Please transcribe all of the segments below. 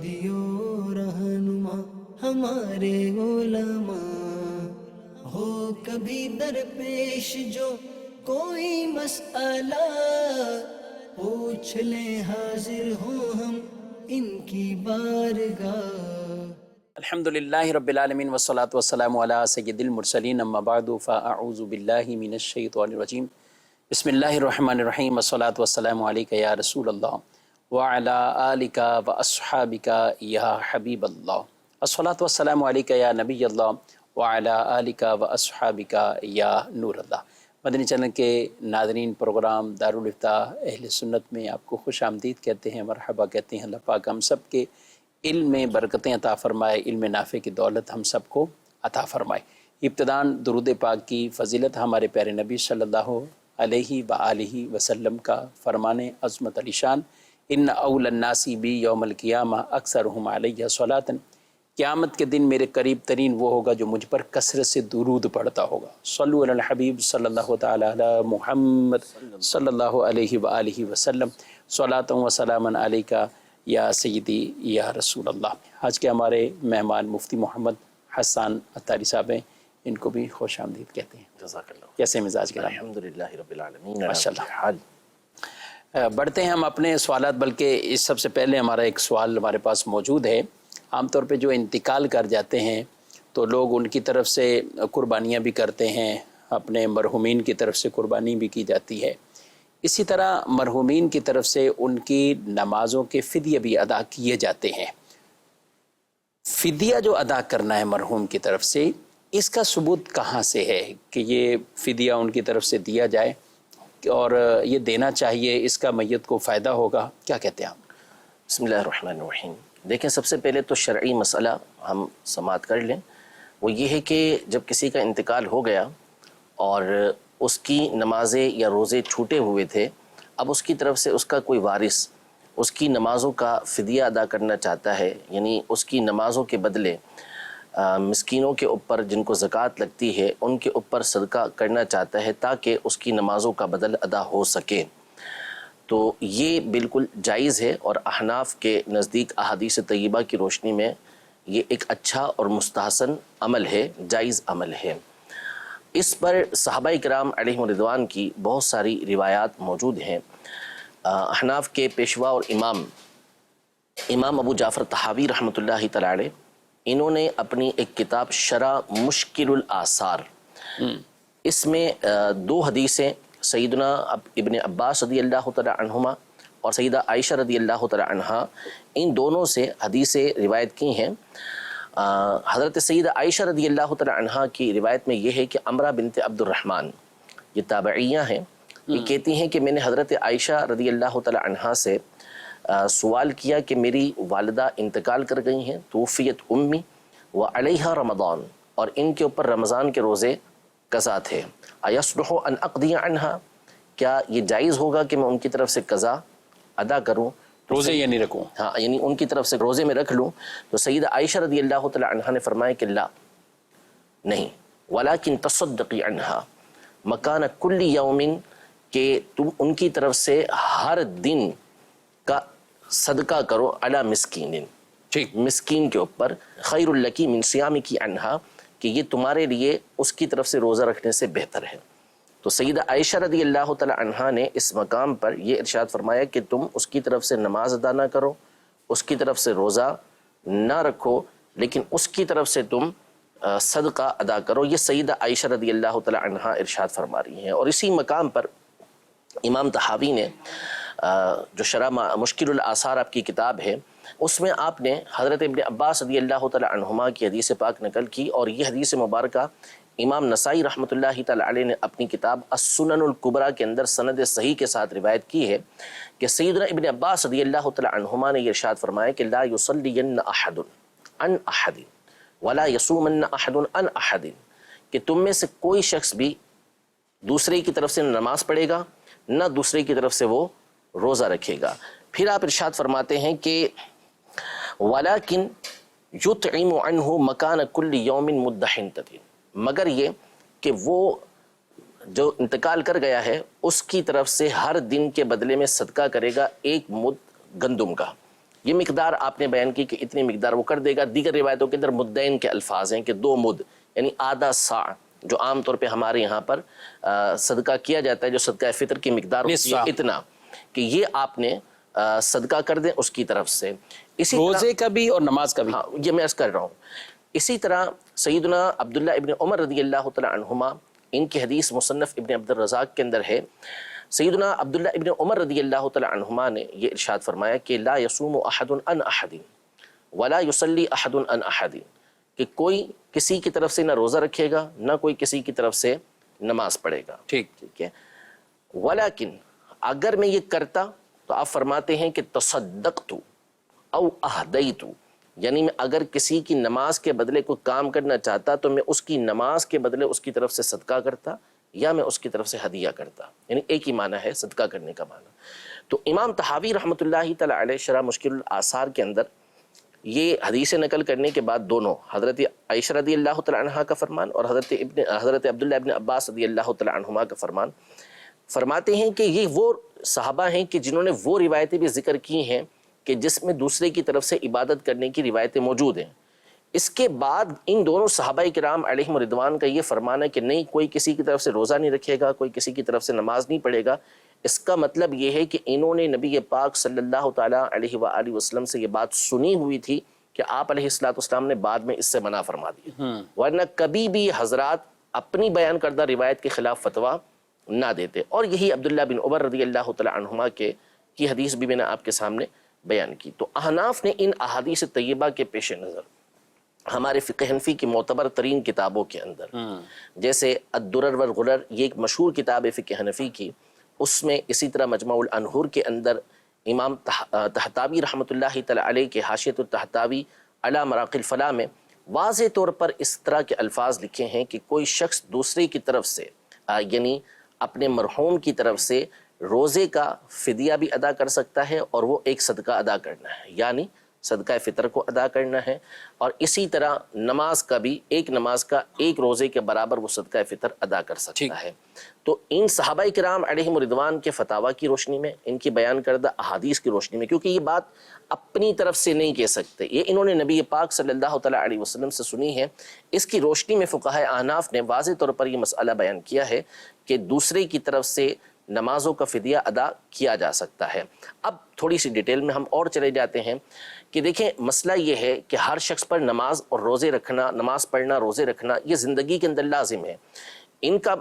ہادی و رہنما ہمارے علماء، ہو کبھی درپیش جو کوئی مسئلہ، پوچھ لیں حاضر ہوں ہم ان کی بارگاہ۔ الحمد للہ رب العالمین والصلاة والسلام علی سید المرسلین، اما بعد فاعوذ باللہ من الشیطان الرجیم، بسم اللہ الرحمن الرحیم، والصلاة والسلام علیک یا رسول اللہ وعلی آلک واصحابک یا حبیب اللہ، الصلاة والسلام علیک یا نبی اللہ وعلی آلک واصحابک یا نور اللہ۔ مدنی چینل کے ناظرین، پروگرام دارالافتاء اہل سنت میں آپ کو خوش آمدید کہتے ہیں، مرحبا کہتے ہیں۔ اللہ پاک ہم سب کے علم میں برکتیں عطا فرمائے، علم نافع کی دولت ہم سب کو عطا فرمائے۔ ابتداً درود پاک کی فضیلت ہمارے پیارے نبی صلی اللہ علیہ وآلہ وسلم کا فرمان عظمت علی شان، ان اول الناس بی یوم القیامہ اکثرہم علیہ صلاۃ، قیامت کے دن میرے قریب ترین وہ ہوگا جو مجھ پر کثرت سے درود پڑھتا ہوگا۔ صلو علی الحبیب صلی اللہ تعالی علی محمد صلی اللہ علیہ وآلہ وسلم، صلاۃ و سلاما علیکہ یا سیدی یا رسول اللہ۔ آج کے ہمارے مہمان مفتی محمد حسان عطاری صاحب ہیں، ان کو بھی خوش آمدید کہتے ہیں۔ جزاک اللہ۔ کیسے مزاج کے؟ الحمدللہ رب العالمین، ماشاء اللہ۔ بڑھتے ہیں ہم اپنے سوالات، بلکہ اس سب سے پہلے ہمارا ایک سوال ہمارے پاس موجود ہے۔ عام طور پہ جو انتقال کر جاتے ہیں تو لوگ ان کی طرف سے قربانیاں بھی کرتے ہیں، اپنے مرحومین کی طرف سے قربانی بھی کی جاتی ہے، اسی طرح مرحومین کی طرف سے ان کی نمازوں کے فدیے بھی ادا کیے جاتے ہیں۔ فدیہ جو ادا کرنا ہے مرحوم کی طرف سے، اس کا ثبوت کہاں سے ہے کہ یہ فدیہ ان کی طرف سے دیا جائے اور یہ دینا چاہیے، اس کا میت کو فائدہ ہوگا؟ کیا کہتے ہیں آپ؟ بسم اللہ الرحمن الرحیم۔ دیکھیں، سب سے پہلے تو شرعی مسئلہ ہم سماعت کر لیں، وہ یہ ہے کہ جب کسی کا انتقال ہو گیا اور اس کی نمازیں یا روزے چھوٹے ہوئے تھے، اب اس کی طرف سے اس کا کوئی وارث اس کی نمازوں کا فدیہ ادا کرنا چاہتا ہے، یعنی اس کی نمازوں کے بدلے مسکینوں کے اوپر جن کو زکوٰۃ لگتی ہے ان کے اوپر صدقہ کرنا چاہتا ہے تاکہ اس کی نمازوں کا بدل ادا ہو سکے، تو یہ بالکل جائز ہے، اور احناف کے نزدیک احادیث طیبہ کی روشنی میں یہ ایک اچھا اور مستحسن عمل ہے، جائز عمل ہے۔ اس پر صحابہ کرام علیہم رضوان کی بہت ساری روایات موجود ہیں۔ احناف کے پیشوا اور امام ابو جعفر طحاوی رحمۃ اللہ تعالی علیہ، انہوں نے اپنی ایک کتاب شرح مشکل الآثار، اس میں دو حدیثیں سیدنا ابن عباس رضی اللہ تعالی عنہما اور سیدہ عائشہ رضی اللہ تعالی عنہا، ان دونوں سے حدیثیں روایت کی ہیں۔ حضرت سیدہ عائشہ رضی اللہ تعالی عنہا کی روایت میں یہ ہے کہ عمرہ بنت عبد الرحمن، یہ تابعیہ ہیں، یہ کہتی ہیں کہ میں نے حضرت عائشہ رضی اللہ تعالی عنہا سے سوال کیا کہ میری والدہ انتقال کر گئی ہیں، توفیت امی وعلیہا رمضان، اور ان کے اوپر رمضان کے روزے قضا تھے، ایصلح ان اقضی عنہا، کیا یہ جائز ہوگا کہ میں ان کی طرف سے قضا ادا کروں، روزے یعنی رکھوں؟ ہاں، یعنی ان کی طرف سے روزے میں رکھ لوں؟ تو سیدہ عائشہ رضی اللہ تعالی عنہا نے فرمایا کہ لا، نہیں، ولیکن تصدقی عنہا مکان کل یوم، کہ تم ان کی طرف سے ہر دن کا صدقہ کرو، علی مسکین، ٹھیک، مسکین کے اوپر، خیر لکی من صیامکی عنہا، کہ یہ تمہارے لیے اس کی طرف سے روزہ رکھنے سے بہتر ہے۔ تو سیدہ عائشہ رضی اللہ تعالی عنہا نے اس مقام پر یہ ارشاد فرمایا کہ تم اس کی طرف سے نماز ادا نہ کرو، اس کی طرف سے روزہ نہ رکھو، لیکن اس کی طرف سے تم صدقہ ادا کرو۔ یہ سیدہ عائشہ رضی اللہ تعالی عنہا ارشاد فرما رہی ہیں۔ اور اسی مقام پر امام طحاوی نے جو شرح مشکل الآثار آپ کی کتاب ہے، اس میں آپ نے حضرت ابن عباس رضی اللہ تعالی عنہما کی حدیث پاک نقل کی، اور یہ حدیث مبارکہ امام نسائی رحمۃ اللہ تعالی علیہ نے اپنی کتاب السنن الکبریٰ کے اندر سند صحیح کے ساتھ روایت کی ہے کہ سیدنا ابن عباس رضی اللہ تعالی عنہما نے یہ ارشاد فرمایا کہ لا یصلین احد عن احد ولا یصومن احد عن احد، کہ تم میں سے کوئی شخص بھی دوسرے کی طرف سے نہ نماز پڑھے گا نہ دوسرے کی طرف سے وہ روزہ رکھے گا۔ پھر آپ ارشاد فرماتے ہیں کہ ولیکن یطعم عنہ مکان کل یوم مد حنطۃ، مگر یہ کہ وہ جو انتقال کر گیا ہے اس کی طرف سے ہر دن کے بدلے میں صدقہ کرے گا ایک مد گندم کا، یہ مقدار آپ نے بیان کی کہ اتنی مقدار وہ کر دے گا. دیگر روایتوں کے اندر مدین کے الفاظ ہیں کہ 2 مد یعنی آدھا سا، جو عام طور پہ ہمارے یہاں پر صدقہ کیا جاتا ہے، جو صدقہ فطر کی مقدار ہوتی ہے اتنا، کہ یہ آپ نے صدقہ کر دیں اس کی طرف سے. اسی روزے کا بھی اور نماز کا بھی. ہاں یہ میں عرض کر رہا ہوں. اسی طرح سیدنا عبداللہ ابن عمر رضی اللہ تعالی عنہما، ان کی حدیث مصنف ابن عبد الرزاق کے اندر ہے، سیدنا عبداللہ ابن عمر رضی اللہ تعالی عنہما نے یہ ارشاد فرمایا کہ لا یصوم احد عن احد ولا یصلی احد عن احد، کہ کوئی کسی کی طرف سے نہ روزہ رکھے گا نہ کوئی کسی کی طرف سے نماز پڑھے گا. ٹھیک ہے. ولیکن اگر میں یہ کرتا تو آپ فرماتے ہیں کہ تصدقت او اہدیت، یعنی میں اگر کسی کی نماز کے بدلے کوئی کام کرنا چاہتا تو میں اس کی نماز کے بدلے اس کی طرف سے صدقہ کرتا یا میں اس کی طرف سے ہدیہ کرتا. یعنی ایک ہی معنی ہے صدقہ کرنے کا معنی. تو امام طحاوی رحمۃ اللہ تعالی علیہ شرح مشکل الآثار کے اندر یہ حدیث نقل کرنے کے بعد دونوں حضرت عائشہ رضی اللہ تعالی عنہا کا فرمان اور حضرت عبداللہ ابن عباس رضی اللہ تعالی عنہما کا فرمان فرماتے ہیں کہ یہ وہ صحابہ ہیں کہ جنہوں نے وہ روایتیں بھی ذکر کی ہیں کہ جس میں دوسرے کی طرف سے عبادت کرنے کی روایتیں موجود ہیں. اس کے بعد ان دونوں صحابہ کرام علیہم رضوان کا یہ فرمان ہے کہ نہیں، کوئی کسی کی طرف سے روزہ نہیں رکھے گا، کوئی کسی کی طرف سے نماز نہیں پڑھے گا. اس کا مطلب یہ ہے کہ انہوں نے نبی پاک صلی اللہ تعالیٰ علیہ وآلہ وسلم سے یہ بات سنی ہوئی تھی کہ آپ علیہ السلام نے بعد میں اس سے منع فرما دیا، ورنہ کبھی بھی حضرات اپنی بیان کردہ روایت کے خلاف فتویٰ نہ دیتے. اور یہی عبداللہ بن عمر رضی اللہ تعالیٰ عنہما کی حدیث بھی میں نے آپ کے سامنے بیان کی. تو احناف نے ان احادیث طیبہ کے پیش نظر ہمارے فقہ حنفی کی معتبر ترین کتابوں کے اندر، جیسے الدرر والغرر، یہ ایک مشہور کتاب ہے فقہ حنفی کی، اس میں اسی طرح مجمع الانہور کے اندر امام طحطاوی رحمۃ اللہ تعالی علیہ کے حاشیۃ الطحطاوی علی مراقی الفلاح میں واضح طور پر اس طرح کے الفاظ لکھے ہیں کہ کوئی شخص دوسرے کی طرف سے یعنی اپنے مرحوم کی طرف سے روزے کا فدیہ بھی ادا کر سکتا ہے اور وہ ایک صدقہ ادا کرنا ہے، یعنی صدقہ فطر کو ادا کرنا ہے. اور اسی طرح نماز کا بھی، ایک نماز کا ایک روزے کے برابر وہ صدقہ فطر ادا کر سکتا ہے. تو ان صحابہ کرام علیہم رضوان کے فتاویٰ کی روشنی میں، ان کی بیان کردہ احادیث کی روشنی میں، کیونکہ یہ بات اپنی طرف سے نہیں کہہ سکتے، یہ انہوں نے نبی پاک صلی اللہ تعالیٰ علیہ وسلم سے سنی ہے، اس کی روشنی میں فقہاء احناف نے واضح طور پر یہ مسئلہ بیان کیا ہے کہ دوسرے کی طرف سے نمازوں کا فدیہ ادا کیا جا سکتا ہے. اب تھوڑی سی ڈیٹیل میں ہم اور چلے جاتے ہیں کہ دیکھیں مسئلہ یہ ہے کہ ہر شخص پر نماز اور روزے رکھنا، نماز پڑھنا، روزے رکھنا یہ زندگی کے اندر لازم ہے.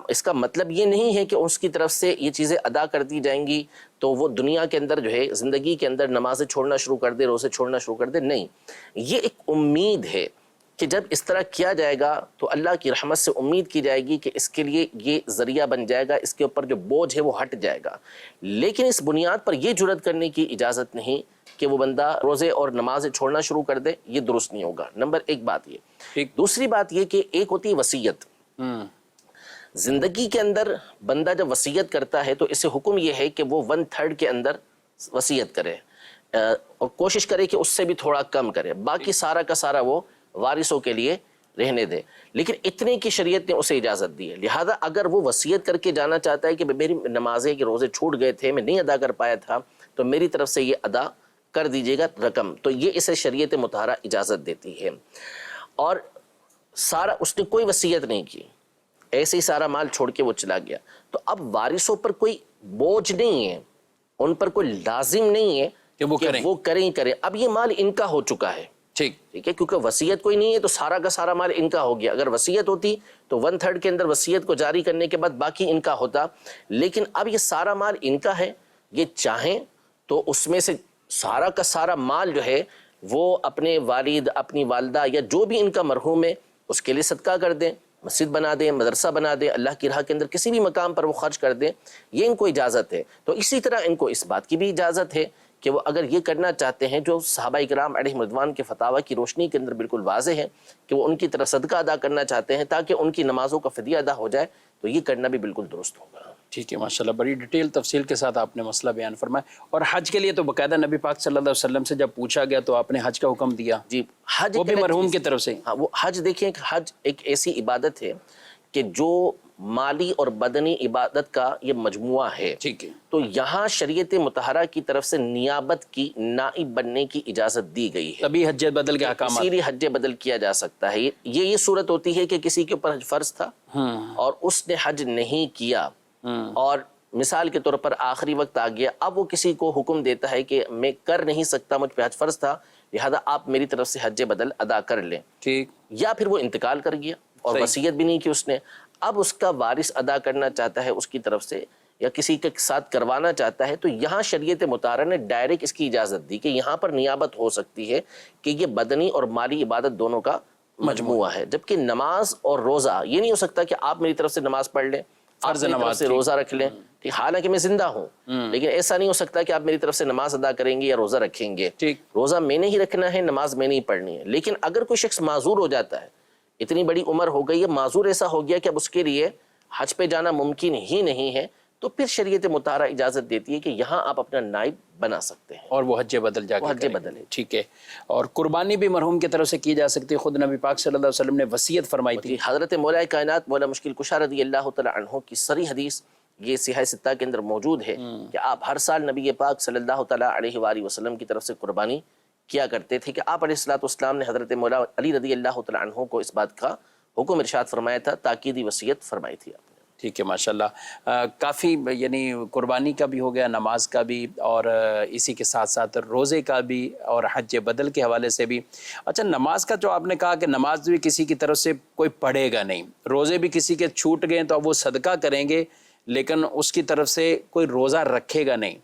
اس کا مطلب یہ نہیں ہے کہ اس کی طرف سے یہ چیزیں ادا کر دی جائیں گی تو وہ دنیا کے اندر جو ہے زندگی کے اندر نمازیں چھوڑنا شروع کر دے، روزے چھوڑنا شروع کر دے. نہیں، یہ ایک امید ہے کہ جب اس طرح کیا جائے گا تو اللہ کی رحمت سے امید کی جائے گی کہ اس کے لیے یہ ذریعہ بن جائے گا، اس کے اوپر جو بوجھ ہے وہ ہٹ جائے گا. لیکن اس بنیاد پر یہ جرات کرنے کی اجازت نہیں کہ وہ بندہ روزے اور نمازیں چھوڑنا شروع کر دے، یہ درست نہیں ہوگا. نمبر ایک بات یہ. دوسری بات یہ کہ ایک ہوتی ہے وصیت. زندگی کے اندر بندہ جب وصیت کرتا ہے تو اسے حکم یہ ہے کہ وہ 1/3 کے اندر وصیت کرے اور کوشش کرے کہ اس سے بھی تھوڑا کم کرے، باقی سارا کا سارا وہ وارثوں کے لیے رہنے دے. لیکن اتنے کی شریعت نے اسے اجازت دی ہے. لہذا اگر وہ وصیت کر کے جانا چاہتا ہے کہ میری نمازیں کے روزے چھوٹ گئے تھے، میں نہیں ادا کر پایا تھا، تو میری طرف سے یہ ادا کر دیجیے گا رقم، تو یہ اسے شریعت مطہرہ اجازت دیتی ہے. اور سارا اس نے کوئی وصیت نہیں کی، ایسے ہی سارا مال چھوڑ کے وہ چلا گیا، تو اب وارثوں پر کوئی بوجھ نہیں ہے، ان پر کوئی لازم نہیں ہے کہ وہ کریں ہی کریں. اب یہ مال ان کا ہو چکا ہے، ٹھیک ہے، کیونکہ وصیت کوئی نہیں ہے تو سارا کا سارا مال ان کا ہو گیا. اگر وصیت ہوتی تو 1/3 کے اندر وصیت کو جاری کرنے کے بعد باقی ان کا ہوتا. لیکن اب یہ سارا مال ان کا ہے، یہ چاہیں تو اس میں سے سارا کا سارا مال جو ہے وہ اپنے والد، اپنی والدہ یا جو بھی ان کا مرحوم ہے اس کے لیے صدقہ کر دیں، مسجد بنا دیں، مدرسہ بنا دیں، اللہ کی راہ کے اندر کسی بھی مقام پر وہ خرچ کر دیں، یہ ان کو اجازت ہے. تو اسی طرح ان کو اس بات کی بھی اجازت ہے کہ وہ اگر یہ کرنا چاہتے ہیں جو صحابہ کرام علیہ رضوان کے فتاویٰ کی روشنی کے اندر بالکل واضح ہے کہ وہ ان کی طرف صدقہ ادا کرنا چاہتے ہیں تاکہ ان کی نمازوں کا فدیہ ادا ہو جائے، تو یہ کرنا بھی بالکل درست ہوگا. ٹھیک ہے، ماشاءاللہ بڑی ڈیٹیل تفصیل کے ساتھ آپ نے مسئلہ بیان فرمایا. اور حج کے لیے تو باقاعدہ نبی پاک صلی اللہ علیہ وسلم سے جب پوچھا گیا تو آپ نے حج کا حکم دیا. جی، حج وہ بھی مرحوم کی طرف سے. ہاں، وہ حج دیکھیں، حج ایک ایسی عبادت ہے کہ جو مالی اور بدنی عبادت کا یہ مجموعہ ہے. ٹھیک ہے. تو یہاں شریعت مطہرہ کی طرف سے نیابت کی، نائب بننے کی اجازت دی گئی ہے. تبھی حج بدل کے احکامات. اسی لیے حج بدل کیا جا سکتا ہے. یہ صورت ہوتی ہے کہ کسی کے اوپر حج فرض تھا اور اس نے حج نہیں کیا، اور مثال کے طور پر آخری وقت آ گیا، اب وہ کسی کو حکم دیتا ہے کہ میں کر نہیں سکتا، مجھ پہ حج فرض تھا، لہذا آپ میری طرف سے حج بدل ادا کر لیں. ٹھیک. یا پھر وہ انتقال کر گیا اور وصیت بھی نہیں کی اس نے، اب اس کا وارث ادا کرنا چاہتا ہے اس کی طرف سے یا کسی کے ساتھ کروانا چاہتا ہے، تو یہاں شریعت مطہرہ نے ڈائریکٹ اس کی اجازت دی کہ یہاں پر نیابت ہو سکتی ہے کہ یہ بدنی اور مالی عبادت دونوں کا مجموعہ ہے. جبکہ نماز اور روزہ یہ نہیں ہو سکتا کہ آپ میری طرف سے نماز پڑھ لیں، آپ میری طرف سے روزہ رکھ لیں، حالانکہ میں زندہ ہوں، لیکن ایسا نہیں ہو سکتا کہ آپ میری طرف سے نماز ادا کریں گے یا روزہ رکھیں گے. روزہ میں نے ہی رکھنا ہے، نماز میں نے ہی پڑھنی ہے. لیکن اگر کوئی شخص معذور ہو جاتا ہے، اتنی بڑی عمر ہو گئی ہے، معذور ایسا ہو گیا کہ اب اس کے لیے حج پہ جانا ممکن ہی نہیں ہے، تو پھر شریعت مطہرہ اجازت دیتی ہے کہ یہاں آپ اپنا نائب بنا سکتے ہیں اور وہ حج بدل جا کے حج بدل ہے. ٹھیک ہے. اور قربانی بھی مرحوم کی طرف سے کی جا سکتی ہے. خود نبی پاک صلی اللہ علیہ وسلم نے وصیت فرمائی تھی. حضرت مولا کائنات مولا مشکل کشا رضی اللہ تعالی عنہ کی صریح حدیث یہ صحیح ستہ کے اندر موجود ہے کہ آپ ہر سال نبی پاک صلی اللہ تعالی علیہ وآلہ وسلم کی طرف سے قربانی کیا کرتے تھے، کہ آپ علیہ الصلوۃ والسلام نے حضرت مولا علی رضی اللہ تعالی عنہ کو اس بات کا حکم ارشاد فرمایا تھا، تاکیدی وصیت فرمائی تھی آپ نے. ٹھیک ہے. ماشاءاللہ کافی یعنی قربانی کا بھی ہو گیا، نماز کا بھی، اور اسی کے ساتھ ساتھ روزے کا بھی اور حج بدل کے حوالے سے بھی. اچھا، نماز کا جو آپ نے کہا کہ نماز بھی کسی کی طرف سے کوئی پڑھے گا نہیں، روزے بھی کسی کے چھوٹ گئے تو اب وہ صدقہ کریں گے لیکن اس کی طرف سے کوئی روزہ رکھے گا نہیں.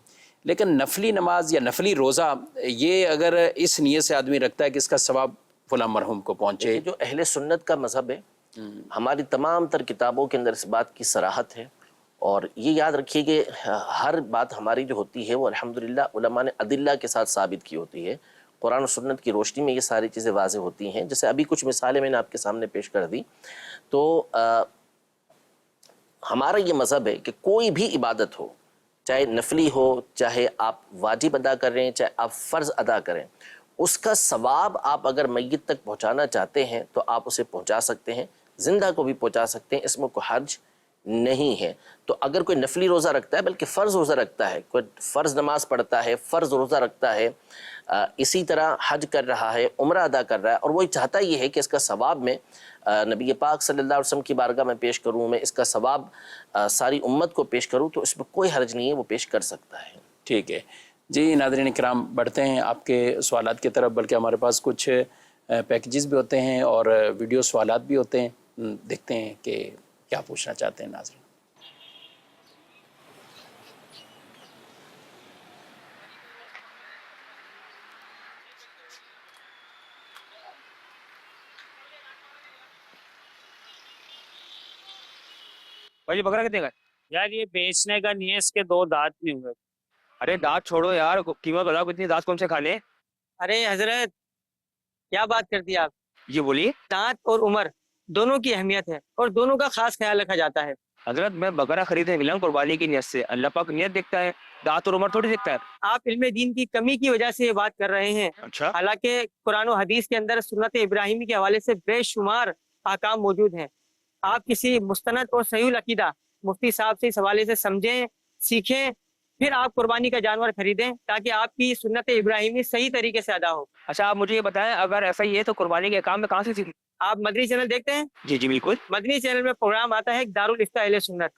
لیکن نفلی نماز یا نفلی روزہ یہ اگر اس نیت سے آدمی رکھتا ہے کہ اس کا ثواب فلاں مرحوم کو پہنچے. جو اہل سنت کا مذہب ہے، ہماری تمام تر کتابوں کے اندر اس بات کی صراحت ہے. اور یہ یاد رکھیے کہ ہر بات ہماری جو ہوتی ہے وہ الحمدللہ علماء نے ادلہ کے ساتھ ثابت کی ہوتی ہے. قرآن و سنت کی روشنی میں یہ ساری چیزیں واضح ہوتی ہیں. جیسے ابھی کچھ مثالیں میں نے آپ کے سامنے پیش کر دی. تو ہمارا یہ مذہب ہے کہ کوئی بھی عبادت ہو، چاہے نفلی ہو، چاہے آپ واجب ادا کریں، چاہے آپ فرض ادا کریں، اس کا ثواب آپ اگر میت تک پہنچانا چاہتے ہیں تو آپ اسے پہنچا سکتے ہیں، زندہ کو بھی پہنچا سکتے ہیں، اس میں کوئی حرج نہیں ہے. تو اگر کوئی نفلی روزہ رکھتا ہے، بلکہ فرض روزہ رکھتا ہے، کوئی فرض نماز پڑھتا ہے، فرض روزہ رکھتا ہے، اسی طرح حج کر رہا ہے، عمرہ ادا کر رہا ہے، اور وہی چاہتا یہ ہے کہ اس کا ثواب میں نبی پاک صلی اللہ علیہ وسلم کی بارگاہ میں پیش کروں، میں اس کا ثواب ساری امت کو پیش کروں، تو اس میں کوئی حرج نہیں ہے، وہ پیش کر سکتا ہے. ٹھیک ہے جی. ناظرین کرام، بڑھتے ہیں آپ کے سوالات کی طرف، بلکہ ہمارے پاس کچھ پیکیجز بھی ہوتے ہیں اور ویڈیو سوالات بھی ہوتے ہیں. دیکھتے ہیں کہ کیا پوچھنا چاہتے ہیں ناظرین. بھائی بکرا کتنے کا ہے؟ یار یہ بیچنے کا نہیں ہے، اس کے 2 دانت نہیں ہوئے. ارے دانت چھوڑو یار، قیمت بتاؤ کتنی، دانت کون سے کھانے؟ ارے حضرت کیا بات کرتی آپ؟ یہ بولیے. دانت اور عمر دونوں کی اہمیت ہے اور دونوں کا خاص خیال رکھا جاتا ہے. حضرت میں بکرا خریدنے ملا ہوں قربانی کی نیت سے، اللہ پاک نیت دیکھتا ہے، دانت اور عمر تھوڑی دیکھتا ہے. آپ علم دین کی کمی کی وجہ سے یہ بات کر رہے ہیں. اچھا. حالانکہ قرآن و حدیث کے اندر سنت ابراہیمی کے حوالے سے بے شمار احکام موجود ہیں. آپ کسی مستند اور صحیح العقیدہ مفتی صاحب سے اس حوالے سے سمجھیں، سیکھیں، پھر آپ قربانی کا جانور خریدیں تاکہ آپ کی سنت ابراہیمی صحیح طریقے سے ادا ہو. اچھا آپ مجھے یہ بتائیں، اگر ایسا ہی ہے تو قربانی کے کام میں کہاں سے سیکھیں؟ آپ مدنی چینل دیکھتے ہیں؟ جی جی بالکل. مدنی چینل میں پروگرام آتا ہے دارالافتاء اہل سنت.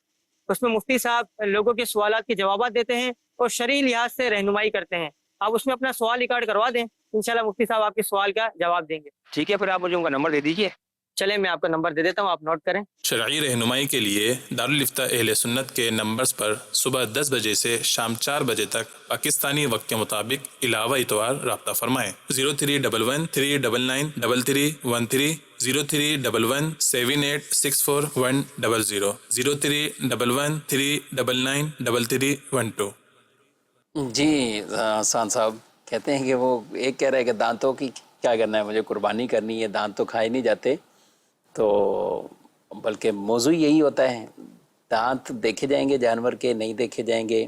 اس میں مفتی صاحب لوگوں کے سوالات کے جوابات دیتے ہیں اور شرعی لحاظ سے رہنمائی کرتے ہیں. آپ اس میں اپنا سوال ریکارڈ کروا دیں، انشاءاللہ مفتی صاحب آپ کے سوال کا جواب دیں گے. ٹھیک ہے، پھر آپ مجھے ان کا نمبر دے دیجیے. چلیں میں آپ کا نمبر دے دیتا ہوں، آپ نوٹ کریں. شرعی رہنمائی کے لیے دارالافتاء اہل سنت کے نمبرز پر صبح 10 بجے سے شام 4 بجے تک پاکستانی وقت کے مطابق علاوہ اتوار رابطہ فرمائیں. 0311 399 3313 0311 7864 100 0311 399 3312. جی حسان صاحب کہتے ہیں کہ وہ ایک کہہ رہے ہیں کہ دانتوں کی کیا کرنا ہے، مجھے قربانی کرنی ہے، دانت تو کھائے نہیں جاتے، تو بلکہ موضوع یہی ہوتا ہے، دانت دیکھے جائیں گے جانور کے، نہیں دیکھے جائیں گے.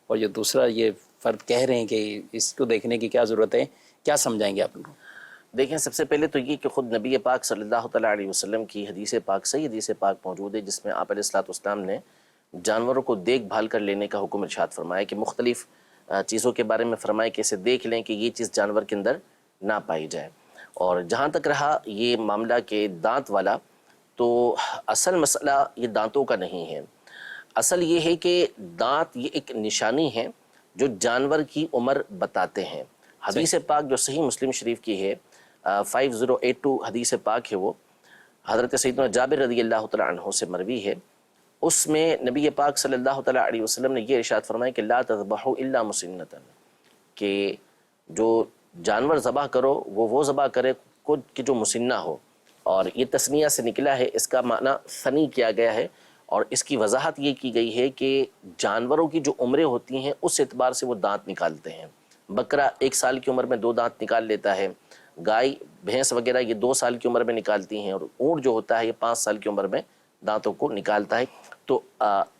اور جو دوسرا یہ فرد کہہ رہے ہیں کہ اس کو دیکھنے کی کیا ضرورت ہے، کیا سمجھائیں گے آپ لوگ؟ دیکھیں سب سے پہلے تو یہ کہ خود نبی پاک صلی اللہ تعالیٰ علیہ وسلم کی حدیث پاک صحیح حدیث پاک موجود ہے جس میں آپ علیہ الصلوۃ والسلام نے جانوروں کو دیکھ بھال کر لینے کا حکم ارشاد فرمایا کہ مختلف چیزوں کے بارے میں فرمایا کہ اسے دیکھ لیں کہ یہ چیز جانور کے اندر نہ پائی جائے۔ اور جہاں تک رہا یہ معاملہ کہ دانت والا، تو اصل مسئلہ یہ دانتوں کا نہیں ہے، اصل یہ ہے کہ دانت یہ ایک نشانی ہے جو جانور کی عمر بتاتے ہیں۔ حدیث پاک جو صحیح مسلم شریف کی ہے 5082 حدیث پاک ہے، وہ حضرت سیدنا جابر رضی اللہ تعالیٰ عنہ سے مروی ہے۔ اس میں نبی پاک صلی اللہ تعالیٰ علیہ وسلم نے یہ ارشاد فرمایا کہ لا تذبحوا الا مسنۃ، کہ جو جانور ذبح کرو وہ ذبح کرے کہ جو مسنہ ہو، اور یہ تسنیہ سے نکلا ہے، اس کا معنی ثنی کیا گیا ہے، اور اس کی وضاحت یہ کی گئی ہے کہ جانوروں کی جو عمریں ہوتی ہیں اس اعتبار سے وہ دانت نکالتے ہیں۔ بکرا 1 سال کی عمر میں 2 دانت نکال لیتا ہے، گائے بھینس وغیرہ یہ 2 سال کی عمر میں نکالتی ہیں، اور اونٹ جو ہوتا ہے یہ 5 سال کی عمر میں دانتوں کو نکالتا ہے۔ تو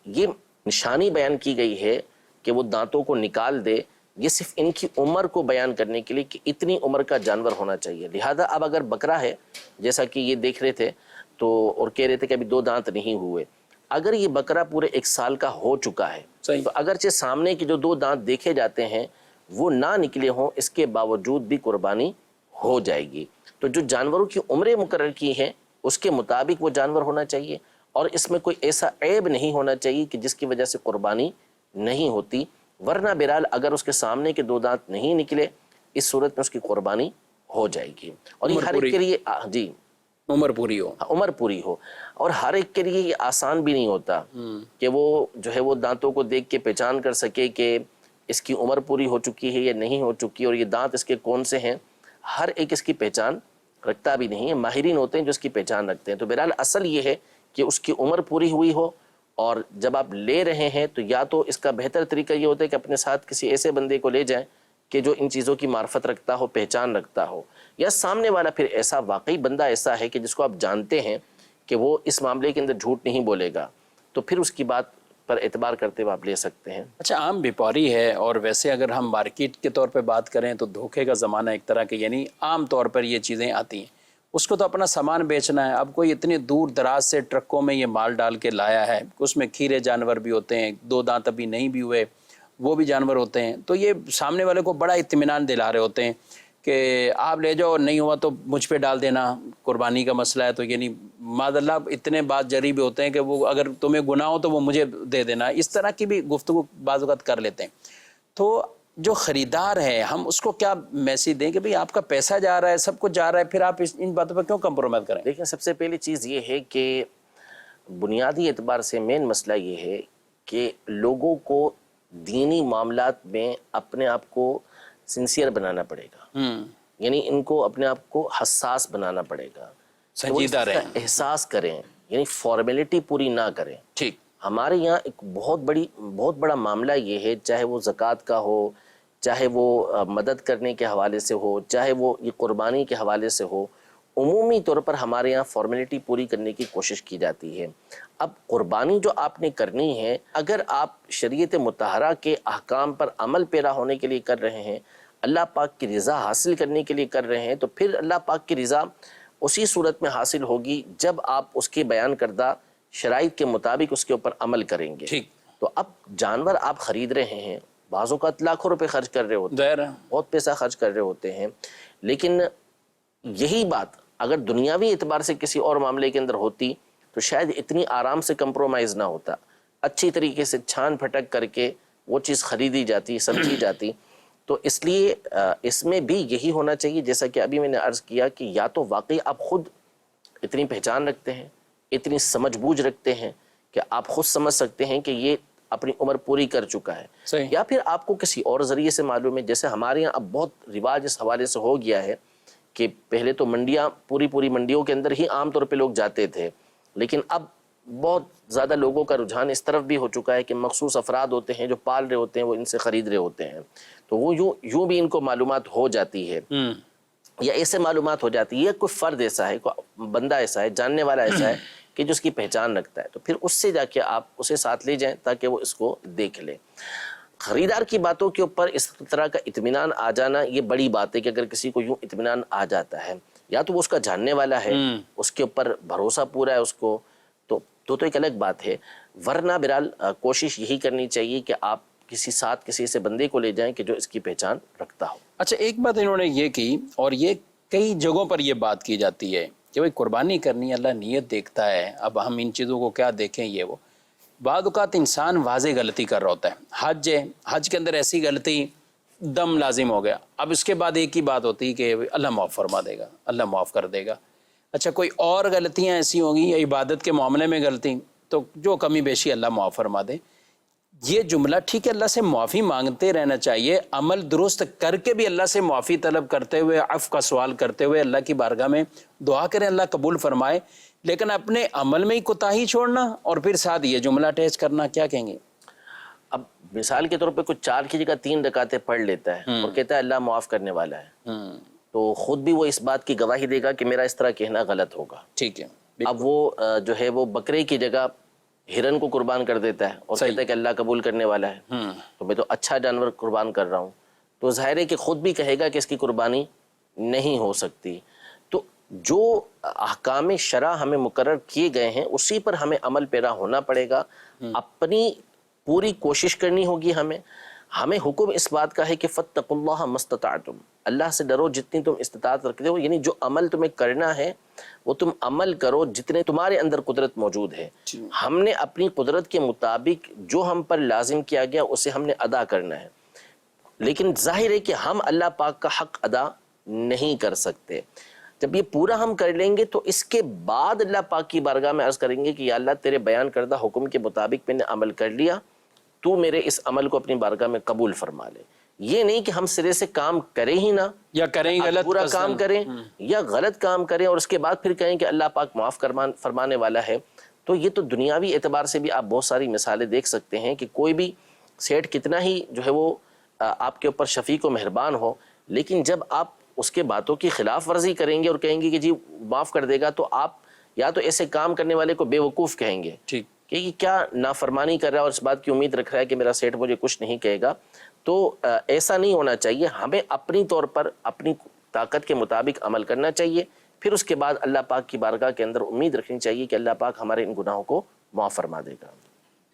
یہ نشانی بیان کی گئی ہے کہ وہ دانتوں کو نکال دے، یہ صرف ان کی عمر کو بیان کرنے کے لیے کہ اتنی عمر کا جانور ہونا چاہیے۔ لہذا اب اگر بکرا ہے جیسا کہ یہ دیکھ رہے تھے تو اور کہہ رہے تھے کہ ابھی 2 دانت نہیں ہوئے، اگر یہ بکرا پورے 1 سال کا ہو چکا ہے تو اگرچہ سامنے کے جو 2 دانت دیکھے جاتے ہیں وہ نہ نکلے ہوں، اس کے باوجود بھی قربانی ہو جائے گی۔ تو جو جانوروں کی عمریں مقرر کی ہیں اس کے مطابق وہ جانور ہونا چاہیے، اور اس میں کوئی ایسا عیب نہیں ہونا چاہیے کہ جس کی وجہ سے قربانی نہیں ہوتی، ورنہ بہرحال اگر اس کے سامنے کے 2 دانت نہیں نکلے اس صورت میں اس کی قربانی ہو جائے گی۔ اور یہ ہر ایک کے لیے جی عمر پوری ہو، عمر پوری ہو، اور ہر ایک کے لیے یہ آسان بھی نہیں ہوتا کہ وہ جو ہے وہ دانتوں کو دیکھ کے پہچان کر سکے کہ اس کی عمر پوری ہو چکی ہے یا نہیں ہو چکی، اور یہ دانت اس کے کون سے ہیں، ہر ایک اس کی پہچان رکھتا بھی نہیں ہے، ماہرین ہوتے ہیں جو اس کی پہچان رکھتے ہیں۔ تو بہرحال اصل یہ ہے کہ اس کی عمر پوری ہوئی ہو، اور جب آپ لے رہے ہیں تو یا تو اس کا بہتر طریقہ یہ ہوتا ہے کہ اپنے ساتھ کسی ایسے بندے کو لے جائیں کہ جو ان چیزوں کی معرفت رکھتا ہو، پہچان رکھتا ہو، یا سامنے والا پھر ایسا واقعی بندہ ایسا ہے کہ جس کو آپ جانتے ہیں کہ وہ اس معاملے کے اندر جھوٹ نہیں بولے گا، تو پھر اس کی بات پر اعتبار کرتے ہوئے آپ لے سکتے ہیں۔ اچھا، عام بیپاری ہے، اور ویسے اگر ہم مارکیٹ کے طور پہ بات کریں تو دھوکے کا زمانہ ایک طرح کے، یعنی عام طور پر یہ چیزیں آتی ہیں، اس کو تو اپنا سامان بیچنا ہے، اب کوئی اتنی دور دراز سے ٹرکوں میں یہ مال ڈال کے لایا ہے، اس میں کھیرے جانور بھی ہوتے ہیں، 2 دانت ابھی نہیں بھی ہوئے وہ بھی جانور ہوتے ہیں، تو یہ سامنے والے کو بڑا اطمینان دلا رہے ہوتے ہیں کہ آپ لے جاؤ، نہیں ہوا تو مجھ پہ ڈال دینا، قربانی کا مسئلہ ہے تو یعنی معاذ اللہ اتنے بات جری بھی ہوتے ہیں کہ وہ اگر تمہیں گناہ ہو تو وہ مجھے دے دینا، اس طرح کی بھی گفتگو بعض اوقات کر لیتے ہیں۔ تو جو خریدار ہے ہم اس کو کیا میسج دیں کہ بھئی آپ کا پیسہ جا رہا ہے، سب کچھ جا رہا ہے، پھر آپ ان باتوں پر کیوں کمپرومائز کریں؟ دیکھیں سب سے پہلی چیز یہ ہے کہ بنیادی اعتبار سے مین مسئلہ یہ ہے کہ لوگوں کو دینی معاملات میں اپنے آپ کو سنسیئر بنانا پڑے گا، یعنی ان کو اپنے آپ کو حساس بنانا پڑے گا، سنجیدہ رہیں، احساس کریں، یعنی فارمیلٹی پوری نہ کریں۔ ٹھیک، ہمارے یہاں ایک بہت بڑا معاملہ یہ ہے، چاہے وہ زکوٰۃ کا ہو، چاہے وہ مدد کرنے کے حوالے سے ہو، چاہے وہ یہ قربانی کے حوالے سے ہو، عمومی طور پر ہمارے یہاں فارمیلٹی پوری کرنے کی کوشش کی جاتی ہے۔ اب قربانی جو آپ نے کرنی ہے، اگر آپ شریعت مطہرہ کے احکام پر عمل پیرا ہونے کے لیے کر رہے ہیں، اللہ پاک کی رضا حاصل کرنے کے لیے کر رہے ہیں، تو پھر اللہ پاک کی رضا اسی صورت میں حاصل ہوگی جب آپ اس کے بیان کردہ شرائط کے مطابق اس کے اوپر عمل کریں گے۔ ٹھیک، تو اب جانور آپ خرید رہے ہیں، بعض اوقات لاکھوں روپے خرچ کر رہے ہوتے ہیں، بہت پیسہ خرچ کر رہے ہوتے ہیں، لیکن یہی بات اگر دنیاوی اعتبار سے کسی اور معاملے کے اندر ہوتی تو شاید اتنی آرام سے کمپرومائز نہ ہوتا، اچھی طریقے سے چھان پھٹک کر کے وہ چیز خریدی جاتی، سمجھی جاتی۔ تو اس لیے اس میں بھی یہی ہونا چاہیے، جیسا کہ ابھی میں نے عرض کیا کہ یا تو واقعی آپ خود اتنی پہچان رکھتے ہیں، اتنی سمجھ بوجھ رکھتے ہیں کہ آپ خود سمجھ سکتے ہیں کہ یہ اپنی عمر پوری کر چکا ہے، صحیح، یا پھر آپ کو کسی اور ذریعے سے معلوم ہے۔ جیسے ہمارے یہاں اب بہت رواج اس حوالے سے ہو گیا ہے کہ پہلے تو منڈیاں پوری منڈیوں کے اندر ہی عام طور پہ لوگ جاتے تھے، لیکن اب بہت زیادہ لوگوں کا رجحان اس طرف بھی ہو چکا ہے کہ مخصوص افراد ہوتے ہیں جو پال رہے ہوتے ہیں، وہ ان سے خرید رہے ہوتے ہیں، تو وہ یوں بھی ان کو معلومات ہو جاتی ہے، یا ایسے معلومات ہو جاتی ہے، یا کوئی فرد ایسا ہے، کوئی بندہ ایسا ہے، جاننے والا ایسا ہے کہ جو اس کی پہچان رکھتا ہے، تو پھر اس سے جا کے آپ اسے ساتھ لے جائیں تاکہ وہ اس کو دیکھ لے۔ خریدار کی باتوں کے اوپر اس طرح کا اطمینان آ جانا یہ بڑی بات ہے کہ اگر کسی کو یوں اطمینان آ جاتا ہے یا تو وہ اس کا جاننے والا ہے، اس کے اوپر بھروسہ پورا ہے اس کو، تو ایک الگ بات ہے. ورنہ بہرحال کوشش یہی کرنی چاہیے کہ آپ کسی ایسے بندے کو لے جائیں کہ جو اس کی پہچان رکھتا ہو. اچھا ایک بات انہوں نے یہ کی، اور یہ کئی جگہوں پر یہ بات کی جاتی ہے کہ بھائی قربانی کرنی اللہ نیت دیکھتا ہے. اب ہم ان چیزوں کو کیا دیکھیں، یہ وہ بعض اوقات انسان واضح غلطی کر رہا ہوتا ہے. حج ہے، حج کے اندر ایسی غلطی دم لازم ہو گیا، اب اس کے بعد ایک ہی بات ہوتی ہے کہ اللہ معاف فرما دے گا، اللہ معاف کر دے گا. اچھا کوئی اور غلطیاں ایسی ہوں گی یا عبادت کے معاملے میں غلطی، تو جو کمی بیشی اللہ معاف فرما دے. یہ جملہ ٹھیک ہے، اللہ سے معافی مانگتے رہنا چاہیے، عمل درست کر کے بھی اللہ سے معافی طلب کرتے ہوئے، عفو کا سوال کرتے ہوئے اللہ کی بارگاہ میں دعا کریں اللہ قبول فرمائے. لیکن اپنے عمل میں ہی کوتاہی چھوڑنا اور پھر ساتھ یہ جملہ اٹیچ کرنا، کیا کہیں گے؟ اب مثال کے طور پہ کچھ 4 کی جگہ 3 رکعتیں پڑھ لیتا ہے اور کہتا ہے اللہ معاف کرنے والا ہے، تو خود بھی وہ اس بات کی گواہی دے گا کہ میرا اس طرح کہنا غلط ہوگا. ٹھیک ہے. اب وہ جو ہے وہ بکرے کی جگہ ہرن کو قربان کر دیتا ہے اور کہتا ہے کہ اللہ قبول کرنے والا ہے، تو میں تو اچھا جانور قربان کر رہا ہوں، تو ظاہر ہے کہ خود بھی کہے گا کہ اس کی قربانی نہیں ہو سکتی. تو جو احکام شرع ہمیں مقرر کیے گئے ہیں اسی پر ہمیں عمل پیرا ہونا پڑے گا. اپنی پوری کوشش کرنی ہوگی. ہمیں حکم اس بات کا ہے کہ فاتقوا اللہ ما استطعتم، اللہ سے ڈرو جتنی تم استطاعت رکھتے ہو، یعنی جو عمل تمہیں کرنا ہے وہ تم عمل کرو جتنے تمہارے اندر قدرت موجود ہے. ہم نے اپنی قدرت کے مطابق جو ہم پر لازم کیا گیا اسے ہم نے ادا کرنا ہے، لیکن ظاہر ہے کہ ہم اللہ پاک کا حق ادا نہیں کر سکتے. جب یہ پورا ہم کر لیں گے تو اس کے بعد اللہ پاک کی بارگاہ میں عرض کریں گے کہ یا اللہ تیرے بیان کردہ حکم کے مطابق میں نے عمل کر لیا، تو میرے اس عمل کو اپنی بارگاہ میں قبول فرما لے. یہ نہیں کہ ہم سرے سے کام کریں ہی نہ، یا کریں غلط پورا کام کریں یا غلط کام کریں اور اس کے بعد پھر کہیں کہ اللہ پاک معاف فرمانے والا ہے. تو یہ تو دنیاوی اعتبار سے بھی آپ بہت ساری مثالیں دیکھ سکتے ہیں کہ کوئی بھی سیٹھ کتنا ہی جو ہے وہ آپ کے اوپر شفیق و مہربان ہو، لیکن جب آپ اس کے باتوں کی خلاف ورزی کریں گے اور کہیں گے کہ جی معاف کر دے گا، تو آپ یا تو ایسے کام کرنے والے کو بے وقوف کہیں گے کہ یہ کیا نافرمانی کر رہا ہے اور اس بات کی امید رکھ رہا ہے کہ میرا سیٹھ مجھے کچھ نہیں کہے گا. تو ایسا نہیں ہونا چاہیے. ہمیں اپنی طور پر اپنی طاقت کے مطابق عمل کرنا چاہیے، پھر اس کے بعد اللہ پاک کی بارگاہ کے اندر امید رکھنی چاہیے کہ اللہ پاک ہمارے ان گناہوں کو معاف فرما دے گا.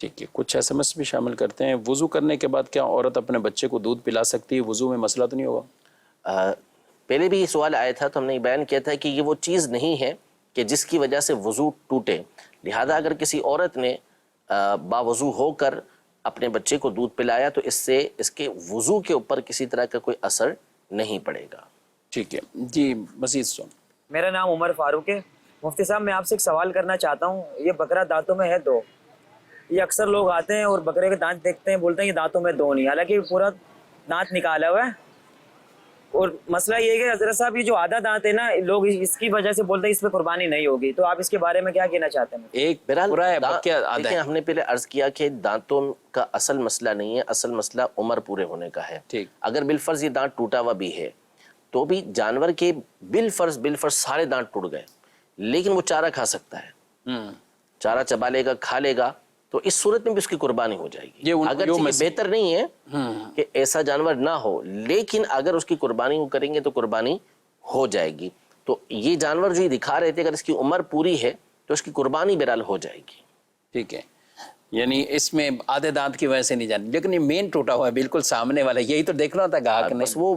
ٹھیک ہے. کچھ ایس ایم ایس بھی شامل کرتے ہیں. وضو کرنے کے بعد کیا عورت اپنے بچے کو دودھ پلا سکتی ہے؟ وضو میں مسئلہ تو نہیں ہوگا؟ پہلے بھی یہ سوال آیا تھا تو ہم نے بیان کیا تھا کہ یہ وہ چیز نہیں ہے کہ جس کی وجہ سے وضو ٹوٹے. لہذا اگر کسی عورت نے باوضو ہو کر اپنے بچے کو دودھ پلایا تو اس سے اس کے وضو کے اوپر کسی طرح کا کوئی اثر نہیں پڑے گا. ٹھیک ہے جی. مزید سن. میرا نام عمر فاروق ہے. مفتی صاحب میں آپ سے ایک سوال کرنا چاہتا ہوں. یہ بکرا دانتوں میں ہے 2. یہ اکثر لوگ آتے ہیں اور بکرے کے دانت دیکھتے ہیں، بولتے ہیں یہ دانتوں میں 2 نہیں، حالانکہ پورا دانت نکالا ہوا ہے. اور مسئلہ یہ ہے کہ حضرت صاحب یہ جو آدھا دانت ہے نا، لوگ اس کی وجہ سے بولتے ہیں اس پہ قربانی نہیں ہوگی. تو آپ اس کے بارے میں کیا کہنا چاہتے ہیں؟ ایک پورا ہے بکیا آدھا دیکھیں، ہے. ہم نے پہلے عرض کیا کہ دانتوں کا اصل مسئلہ نہیں ہے، اصل مسئلہ عمر پورے ہونے کا ہے. ٹھیک. اگر بالفرض یہ دانت ٹوٹا ہوا بھی ہے تو بھی جانور کے بالفرض سارے دانت ٹوٹ گئے، لیکن وہ چارہ کھا سکتا ہے، چارہ چبا لے گا، کھا لے گا، تو اس صورت میں بھی اس کی قربانی ہو جائے گی. اگر یہ بہتر نہیں ہے کہ ایسا جانور نہ ہو، لیکن اگر اس کی قربانی وہ کریں گے تو قربانی ہو جائے گی. تو یہ جانور جو یہ دکھا رہے تھے اگر اس کی عمر پوری ہے تو اس کی قربانی بہرحال ہو جائے گی. ٹھیک ہے. یعنی اس میں آدھے دانت کی وجہ سے نہیں جانے، لیکن یہ مین ٹوٹا ہوا ہے بالکل سامنے والا، یہی تو دیکھنا ہوتا گاہک نے. بس وہ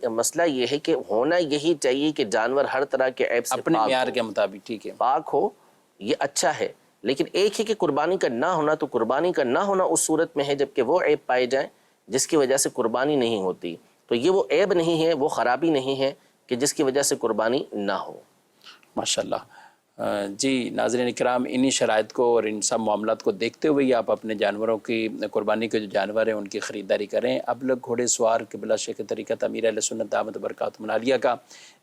مسئلہ یہ ہے کہ ہونا یہی چاہیے کہ جانور ہر طرح کے عیب سے اپنے معیار کے مطابق ٹھیک ہے پاک ہو، یہ اچھا ہے. لیکن ایک ہے کہ قربانی کا نہ ہونا، تو قربانی کا نہ ہونا اس صورت میں ہے جبکہ وہ عیب پائے جائیں جس کی وجہ سے قربانی نہیں ہوتی. تو یہ وہ عیب نہیں ہے، وہ خرابی نہیں ہے کہ جس کی وجہ سے قربانی نہ ہو. ماشاءاللہ. جی ناظرین کرام، انہی شرائط کو اور ان سب معاملات کو دیکھتے ہوئے آپ اپنے جانوروں کی قربانی کے جو جانور ہیں ان کی خریداری کریں. ابلغ گھوڑے سوار قبلہ شیخ طریقت امیر اہل سنت دامت برکاتہم العالیہ کا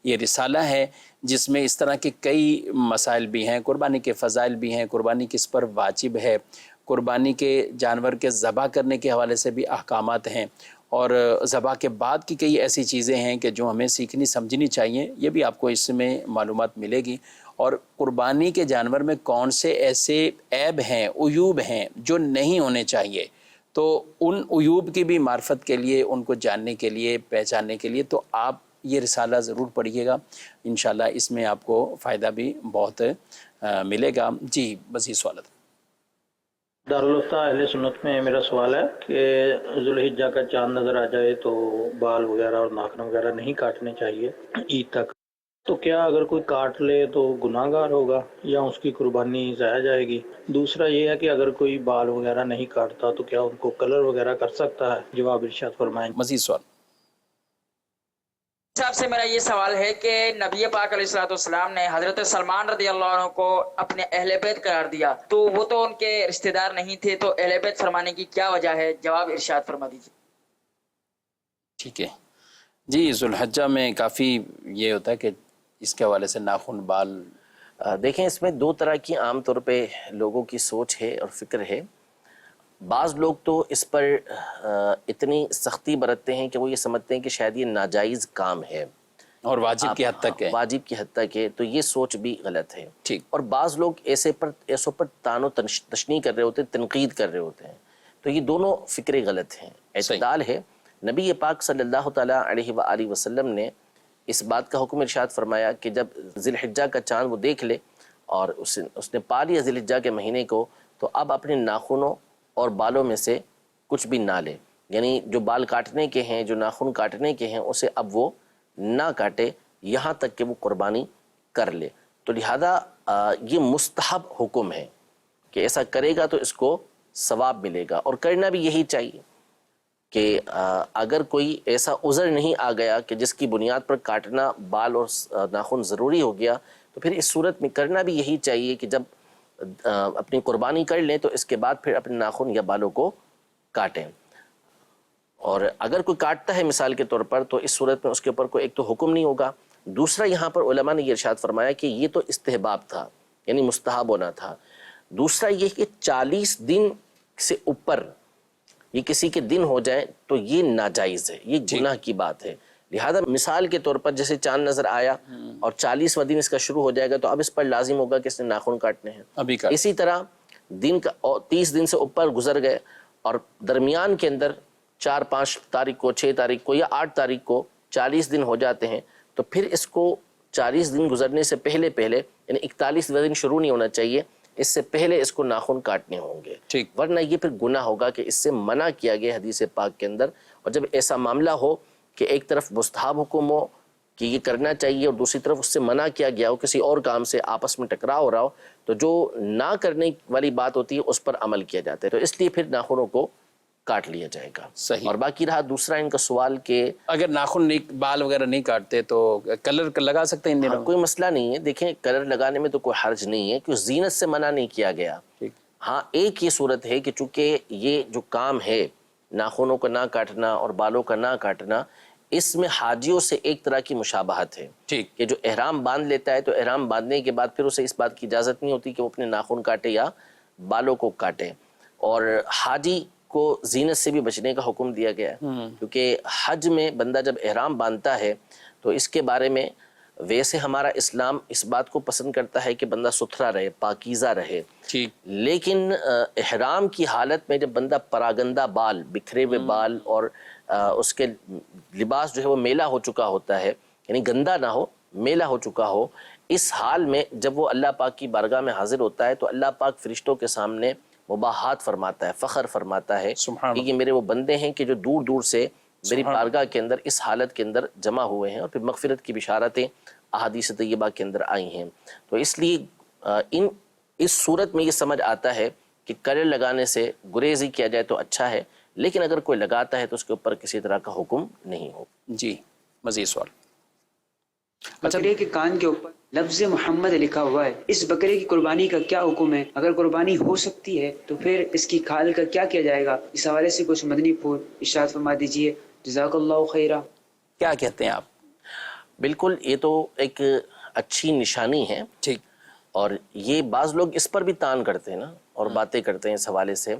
یہ رسالہ ہے جس میں اس طرح کے کئی مسائل بھی ہیں، قربانی کے فضائل بھی ہیں، قربانی کس پر واجب ہے، قربانی کے جانور کے ذبح کرنے کے حوالے سے بھی احکامات ہیں، اور ذبح کے بعد کی کئی ایسی چیزیں ہیں کہ جو ہمیں سیکھنی سمجھنی چاہیے. یہ بھی آپ کو اس میں معلومات ملے گی. اور قربانی کے جانور میں کون سے ایسے عیب ہیں، عیوب ہیں جو نہیں ہونے چاہیے، تو ان عیوب کی بھی معرفت کے لیے، ان کو جاننے کے لیے، پہچاننے کے لیے تو آپ یہ رسالہ ضرور پڑھیے گا، انشاءاللہ اس میں آپ کو فائدہ بھی بہت ملے گا۔ جی مزید سوالات۔ دارالفتہ اہل سنت میں میرا سوال ہے کہ ذوالحجہ کا چاند نظر آ جائے تو بال وغیرہ اور ناخن وغیرہ نہیں کاٹنے چاہیے عید تک، تو کیا اگر کوئی کاٹ لے تو گناہ گار ہوگا یا اس کی قربانی ضائع جائے گی؟ دوسرا یہ ہے کہ اگر کوئی بال وغیرہ نہیں کاٹتا تو کیا ان کو کلر وغیرہ کر سکتا ہے؟ جواب ارشاد فرمائیں۔ مزید سوال۔ صاحب سے میرا یہ سوال ہے کہ نبی پاک علیہ الصلوۃ والسلام نے حضرت سلمان رضی اللہ عنہ کو اپنے اہل بیت قرار دیا، تو وہ تو ان کے رشتہ دار نہیں تھے، تو اہل بیت فرمانے کی کیا وجہ ہے؟ جواب ارشاد فرما دیجیے۔ ٹھیک ہے جی، ذوالحجہ میں کافی یہ ہوتا ہے کہ اس کے حوالے سے ناخن، بال، دیکھیں اس میں دو طرح کی عام طور پہ لوگوں کی سوچ ہے اور فکر ہے۔ بعض لوگ تو اس پر اتنی سختی برتتے ہیں کہ وہ یہ سمجھتے ہیں کہ شاید یہ ناجائز کام ہے اور واجب کی حد تک ہے، واجب کی حد تک ہے، تو یہ سوچ بھی غلط ہے۔ ٹھیک۔ اور بعض لوگ ایسوں پر تان و تشنیع کر رہے ہوتے ہیں، تنقید کر رہے ہوتے ہیں، تو یہ دونوں فکریں غلط ہیں۔ اعتدال ہے۔ نبی پاک صلی اللہ تعالیٰ علیہ وآلہ وسلم نے اس بات کا حکم ارشاد فرمایا کہ جب ذی الحجہ کا چاند وہ دیکھ لے اور اس نے پا لیا ذی الحجہ کے مہینے کو، تو اب اپنے ناخنوں اور بالوں میں سے کچھ بھی نہ لے، یعنی جو بال کاٹنے کے ہیں، جو ناخن کاٹنے کے ہیں، اسے اب وہ نہ کاٹے یہاں تک کہ وہ قربانی کر لے۔ تو لہذا یہ مستحب حکم ہے کہ ایسا کرے گا تو اس کو ثواب ملے گا، اور کرنا بھی یہی چاہیے کہ اگر کوئی ایسا عذر نہیں آ گیا کہ جس کی بنیاد پر کاٹنا بال اور ناخن ضروری ہو گیا، تو پھر اس صورت میں کرنا بھی یہی چاہیے کہ جب اپنی قربانی کر لیں تو اس کے بعد پھر اپنے ناخن یا بالوں کو کاٹیں۔ اور اگر کوئی کاٹتا ہے مثال کے طور پر، تو اس صورت میں اس کے اوپر کوئی ایک تو حکم نہیں ہوگا، دوسرا یہاں پر علماء نے یہ ارشاد فرمایا کہ یہ تو استحباب تھا، یعنی مستحب ہونا تھا۔ دوسرا یہ کہ 40 دن سے اوپر یہ کسی کے دن ہو جائیں تو یہ ناجائز ہے، یہ گناہ کی بات ہے۔ لہذا مثال کے طور پر جیسے چاند نظر آیا اور 40واں دن اس کا شروع ہو جائے گا تو اب اس پر لازم ہوگا کہ اس نے ناخن کاٹنے ہیں۔ اسی طرح دن کا 30 دن سے اوپر گزر گئے اور درمیان کے اندر 4 5 تاریخ کو، 6 تاریخ کو یا 8 تاریخ کو 40 دن ہو جاتے ہیں، تو پھر اس کو 40 دن گزرنے سے پہلے یعنی 41واں دن شروع نہیں ہونا چاہیے، اس سے پہلے اس کو ناخن کاٹنے ہوں گے، ورنہ یہ پھر گناہ ہوگا کہ اس سے منع کیا گیا حدیث پاک کے اندر۔ اور جب ایسا معاملہ ہو کہ ایک طرف مستحب حکم ہو کہ یہ کرنا چاہیے اور دوسری طرف اس سے منع کیا گیا ہو، کسی اور کام سے آپس میں ٹکراؤ ہو رہا ہو، تو جو نہ کرنے والی بات ہوتی ہے اس پر عمل کیا جاتا ہے، تو اس لیے پھر ناخنوں کو کاٹ لیا جائے گا۔ صحیح۔ اور باقی رہا دوسرا ان کا سوال کہ اگر ناخن نہیں، بال وغیرہ نہیں کاٹتے تو کلر لگا سکتے ہیں ان دنوں؟ کوئی مسئلہ نہیں ہے، دیکھیں کلر لگانے میں تو کوئی حرج نہیں ہے، کیونکہ زینت سے منع نہیں کیا گیا۔ ہاں ایک یہ صورت ہے کہ چونکہ یہ جو کام ہے ناخنوں کا نہ کاٹنا اور بالوں کا نہ کاٹنا، اس میں حاجیوں سے ایک طرح کی مشابہت ہے کہ جو احرام باندھ لیتا ہے تو احرام باندھنے کے بعد پھر اسے اس بات کی اجازت نہیں ہوتی کہ وہ اپنے ناخن کاٹے یا بالوں کو کاٹے۔ اور حاجی کو زینت سے بھی بچنے کا حکم دیا گیا ہے، کیونکہ حج میں بندہ جب احرام باندھتا ہے تو اس کے بارے میں ویسے ہمارا اسلام اس بات کو پسند کرتا ہے کہ بندہ ستھرا رہے، پاکیزہ رہے، لیکن احرام کی حالت میں جب بندہ پراگندہ بال، بکھرے ہوئے بال اور اس کے لباس جو ہے وہ میلا ہو چکا ہوتا ہے، یعنی گندا نہ ہو، میلا ہو چکا ہو، اس حال میں جب وہ اللہ پاک کی بارگاہ میں حاضر ہوتا ہے تو اللہ پاک فرشتوں کے سامنے مباحات فرماتا ہے، فخر فرماتا ہے کہ یہ میرے وہ بندے ہیں کہ جو دور دور سے میری بارگاہ کے اندر اس حالت کے اندر جمع ہوئے ہیں، اور پھر مغفرت کی بشارتیں احادیث طیبہ کے اندر آئی ہیں۔ تو اس لیے اس صورت میں یہ سمجھ آتا ہے کہ کلر لگانے سے گریز ہی کیا جائے تو اچھا ہے، لیکن اگر کوئی لگاتا ہے تو اس کے اوپر کسی طرح کا حکم نہیں ہو۔ جی مزید سوال۔ بکرے کے کان کے اوپر لفظ محمد لکھا ہوا ہے، اس بکرے کی قربانی کا کیا حکم ہے؟ اگر قربانی ہو سکتی ہے تو پھر اس کی کھال کا کیا کیا جائے گا؟ اس حوالے سے کچھ مدنی پھول ارشاد فرما دیجئے، جزاک اللہ خیرہ۔ کیا کہتے ہیں آپ؟ بالکل، یہ تو ایک اچھی نشانی ہے، ٹھیک، اور یہ بعض لوگ اس پر بھی تان کرتے ہیں نا اور باتیں کرتے ہیں اس حوالے سے۔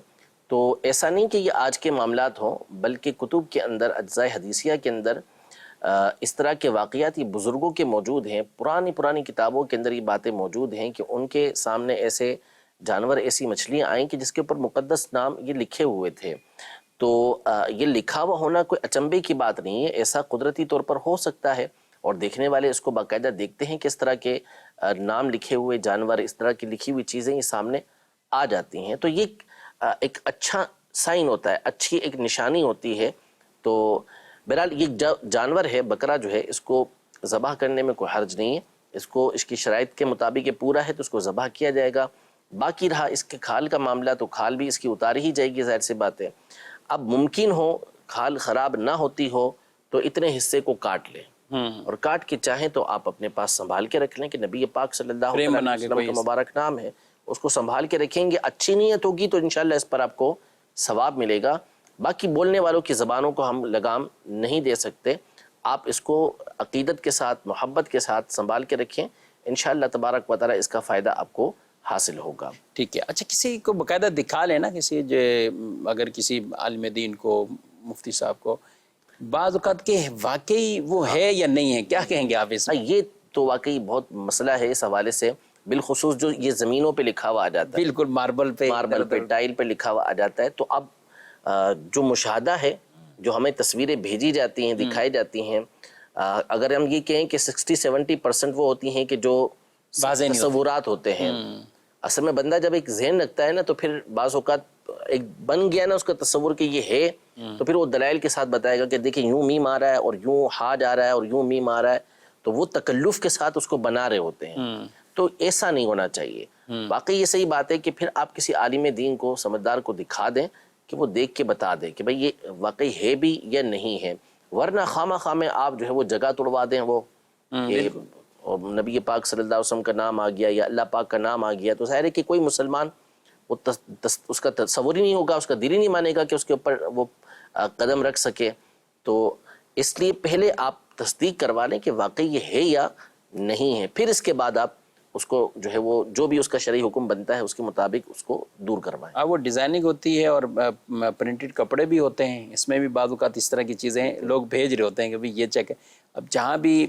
تو ایسا نہیں کہ یہ آج کے معاملات ہوں، بلکہ کتب کے اندر، اجزاء حدیثیہ کے اندر اس طرح کے واقعات یہ بزرگوں کے موجود ہیں، پرانی کتابوں کے اندر یہ باتیں موجود ہیں کہ ان کے سامنے ایسے جانور ایسی مچھلیاں آئیں کہ جس کے اوپر مقدس نام یہ لکھے ہوئے تھے. تو یہ لکھا ہوا ہونا کوئی اچنبے کی بات نہیں ہے، ایسا قدرتی طور پر ہو سکتا ہے، اور دیکھنے والے اس کو باقاعدہ دیکھتے ہیں کہ اس طرح کے نام لکھے ہوئے جانور، اس طرح کی لکھی ہوئی چیزیں یہ سامنے آ جاتی ہیں. تو یہ ایک اچھا سائن ہوتا ہے، اچھی ایک نشانی ہوتی ہے. تو بہرحال یہ جانور ہے، بکرا جو ہے، اس کو ذبح کرنے میں کوئی حرج نہیں ہے. اس کو اس کی شرائط کے مطابق یہ پورا ہے تو اس کو ذبح کیا جائے گا. باقی رہا اس کے کھال کا معاملہ، تو کھال بھی اس کی اتاری ہی جائے گی، ظاہر سی بات ہے. اب ممکن ہو کھال خراب نہ ہوتی ہو تو اتنے حصے کو کاٹ لیں، اور کاٹ کے چاہیں تو آپ اپنے پاس سنبھال کے رکھ لیں کہ نبی پاک صلی اللہ علیہ وسلم کا مبارک نام ہے، اس کو سنبھال کے رکھیں گے. اچھی نیت ہوگی تو انشاءاللہ اس پر آپ کو ثواب ملے گا. باقی بولنے والوں کی زبانوں کو ہم لگام نہیں دے سکتے. آپ اس کو عقیدت کے ساتھ، محبت کے ساتھ سنبھال کے رکھیں، انشاءاللہ تبارک و تعالی اس کا فائدہ آپ کو حاصل ہوگا. ٹھیک ہے. اچھا، کسی کو باقاعدہ دکھا لینا، کسی اگر کسی عالم دین کو، مفتی صاحب کو، بعض اوقات کہ واقعی وہ ہے یا نہیں ہے، کیا کہیں گے آپ اس میں؟ یہ تو واقعی بہت مسئلہ ہے اس حوالے سے، بالخصوص جو یہ زمینوں پہ لکھا ہوا آ جاتا ہے، بالکل ماربل پہ ٹائل پہ لکھا ہوا آ جاتا ہے. تو اب جو مشاہدہ ہے، جو ہمیں تصویریں بھیجی جاتی ہیں، دکھائی جاتی ہیں، اگر ہم یہ کہیں کہ 60-70% وہ ہوتی ہیں کہ جو تصورات ہوتے ہیں. اصل میں بندہ جب ایک ذہن رکھتا ہے نا، تو پھر بعض اوقات ایک بن گیا نا اس کا تصور کہ یہ ہے، تو پھر وہ دلائل کے ساتھ بتائے گا کہ دیکھیں یوں میم آ رہا ہے اور یوں ہا جا رہا ہے اور یوں میم آ رہا ہے. تو وہ تکلف کے ساتھ اس کو بنا رہے ہوتے ہیں. تو ایسا نہیں ہونا چاہیے. واقعی یہ صحیح بات ہے کہ پھر آپ کسی عالم دین کو، سمجھدار کو دکھا دیں کہ وہ دیکھ کے بتا دے کہ بھئی یہ واقعی ہے بھی یا نہیں ہے. ورنہ خامہ خامے آپ جو ہے وہ جگہ توڑوا دیں، وہ اور نبی پاک صلی اللہ علیہ وسلم کا نام آ گیا یا اللہ پاک کا نام آ گیا، تو ظاہر ہے کہ کوئی مسلمان اس کا تصور ہی نہیں ہوگا، اس کا دل ہی نہیں مانے گا کہ اس کے اوپر وہ قدم رکھ سکے. تو اس لیے پہلے آپ تصدیق کروا لیں کہ واقعی یہ ہے یا نہیں ہے، پھر اس کے بعد آپ اس کو جو ہے وہ جو بھی اس کا شرعی حکم بنتا ہے اس کے مطابق اس کو دور کروائیں. وہ ڈیزائننگ ہوتی ہے اور پرنٹڈ کپڑے بھی ہوتے ہیں، اس میں بھی بعض اوقات اس طرح کی چیزیں لوگ بھیج رہے ہوتے ہیں کہ یہ چیک ہے. اب جہاں بھی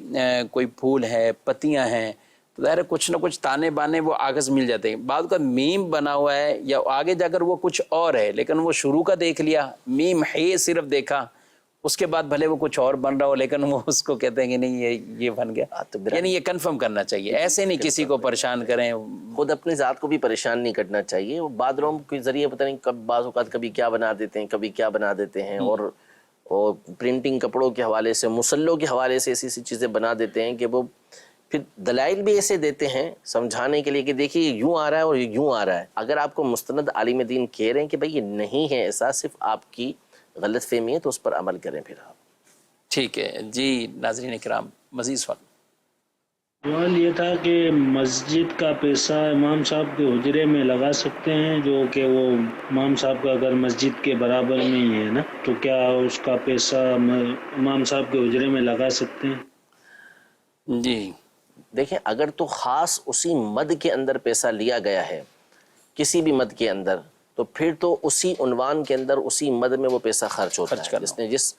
کوئی پھول ہے، پتیاں ہیں، تو ظاہر ہے کچھ نہ کچھ تانے بانے وہ آغاز مل جاتے ہیں. بعض کا میم بنا ہوا ہے یا آگے جا کر وہ کچھ اور ہے، لیکن وہ شروع کا دیکھ لیا، میم ہے صرف دیکھا، اس کے بعد بھلے وہ کچھ اور بن رہا ہو لیکن وہ اس کو کہتے ہیں کہ نہیں یہ بن گیا. یعنی یہ کنفرم کرنا چاہیے، ایسے نہیں کسی کو پریشان کریں. خود اپنی ذات کو بھی پریشان نہیں کرنا چاہیے. وہ بادروں کے ذریعے پتہ نہیں کب بعض اوقات کبھی کیا بنا دیتے ہیں، کبھی کیا بنا دیتے ہیں، اور پرنٹنگ کپڑوں کے حوالے سے، مسلوں کے حوالے سے ایسی چیزیں بنا دیتے ہیں کہ وہ پھر دلائل بھی ایسے دیتے ہیں سمجھانے کے لیے کہ دیکھیے یہ یوں آ رہا ہے اور یہ یوں آ رہا ہے. اگر آپ کو مستند عالم دین کہہ رہے ہیں کہ بھئی یہ نہیں ہے، ایسا صرف آپ کی غلط فہمی ہے، تو اس پر عمل کریں پھر آپ. ٹھیک ہے جی. ناظرین اکرام، مزید سوال. سوال یہ تھا کہ مسجد کا پیسہ امام صاحب کے حجرے میں لگا سکتے ہیں، جو کہ وہ امام صاحب کا اگر مسجد کے برابر میں ہی ہے نا، تو کیا اس کا پیسہ امام صاحب کے حجرے میں لگا سکتے ہیں؟ جی دیکھیں، اگر تو خاص اسی مد کے اندر پیسہ لیا گیا ہے، کسی بھی مد کے اندر، تو پھر تو اسی عنوان کے اندر، اسی مد میں وہ پیسہ خرچ ہوتا ہے. جس نے جس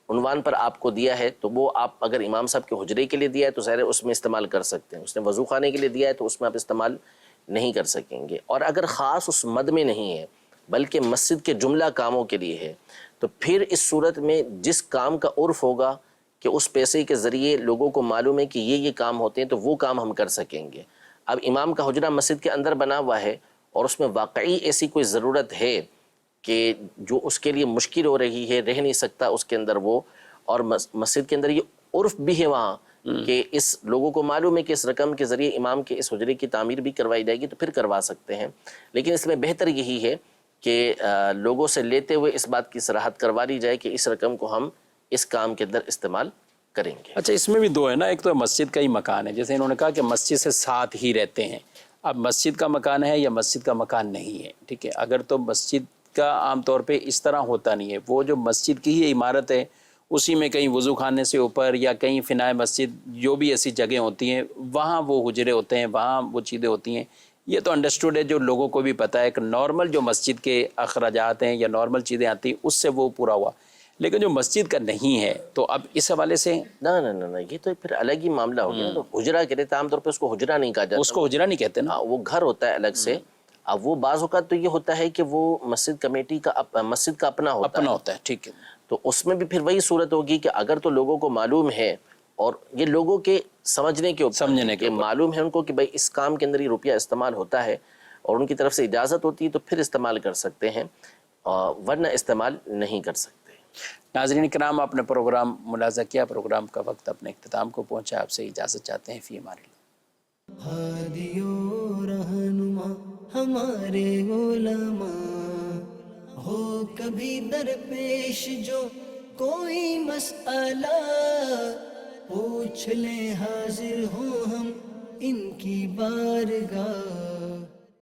عنوان پر آپ کو دیا ہے، تو وہ آپ اگر امام صاحب کے حجرے کے لیے دیا ہے تو ظاہر اس میں استعمال کر سکتے ہیں. اس نے وضو خانے کے لیے دیا ہے تو اس میں آپ استعمال نہیں کر سکیں گے. اور اگر خاص اس مد میں نہیں ہے بلکہ مسجد کے جملہ کاموں کے لیے ہے، تو پھر اس صورت میں جس کام کا عرف ہوگا کہ اس پیسے کے ذریعے لوگوں کو معلوم ہے کہ یہ کام ہوتے ہیں، تو وہ کام ہم کر سکیں گے. اب امام کا حجرہ مسجد کے اندر بنا ہوا ہے اور اس میں واقعی ایسی کوئی ضرورت ہے کہ جو اس کے لیے مشکل ہو رہی ہے، رہ نہیں سکتا اس کے اندر وہ، اور مسجد کے اندر یہ عرف بھی ہے وہاں کہ اس لوگوں کو معلوم ہے کہ اس رقم کے ذریعے امام کے اس حجرے کی تعمیر بھی کروائی جائے گی، تو پھر کروا سکتے ہیں. لیکن اس میں بہتر یہی ہے کہ لوگوں سے لیتے ہوئے اس بات کی صراحت کروا لی جائے کہ اس رقم کو ہم اس کام کے اندر استعمال کریں گے. اچھا، اس میں بھی دو ہے نا، ایک تو مسجد کا ہی مکان ہے، جیسے انہوں نے کہا کہ مسجد سے ساتھ ہی رہتے ہیں. اب مسجد کا مکان ہے یا مسجد کا مکان نہیں ہے، ٹھیک ہے. اگر تو مسجد کا عام طور پہ اس طرح ہوتا نہیں ہے، وہ جو مسجد کی ہی عمارت ہے اسی میں کہیں وضو خانے سے اوپر یا کہیں فنائے مسجد، جو بھی ایسی جگہیں ہوتی ہیں وہاں وہ حجرے ہوتے ہیں، وہاں وہ چیزیں ہوتی ہیں. یہ تو انڈرسٹوڈ ہے، جو لوگوں کو بھی پتہ ہے کہ نارمل جو مسجد کے اخراجات ہیں یا نارمل چیزیں آتی ہیں اس سے وہ پورا ہوا. لیکن جو مسجد کا نہیں ہے تو اب اس حوالے سے نہ یہ تو پھر الگ ہی معاملہ ہو گیا. تو حجرہ کہتے ہیں، عام طور پہ اس کو حجرہ نہیں کہا جاتا، اس کو حجرہ نہیں کہتے نا، وہ گھر ہوتا ہے الگ سے. اب وہ بعض اوقات تو یہ ہوتا ہے کہ وہ مسجد کمیٹی کا مسجد کا اپنا ہوتا ہے ٹھیک ہے، تو اس میں بھی پھر وہی صورت ہوگی کہ اگر تو لوگوں کو معلوم ہے، اور یہ لوگوں کے سمجھنے کے اوپر کہ معلوم ہے ان کو کہ بھائی اس کام کے اندر یہ روپیہ استعمال ہوتا ہے اور ان کی طرف سے اجازت ہوتی ہے تو پھر استعمال کر سکتے ہیں، ورنہ استعمال نہیں کر سکتے۔ ناظرین کرام، آپ نے پروگرام ملاحظہ کیا، پروگرام کا وقت اپنے اختتام کو پہنچا، آپ سے اجازت چاہتے ہیں، فی امان اللہ۔ ہادی و رہنما ہمارے علماء، ہو کبھی درپیش جو کوئی مسئلہ، پوچھ لیں حاضر ہوں ہم ان کی بارگاہ۔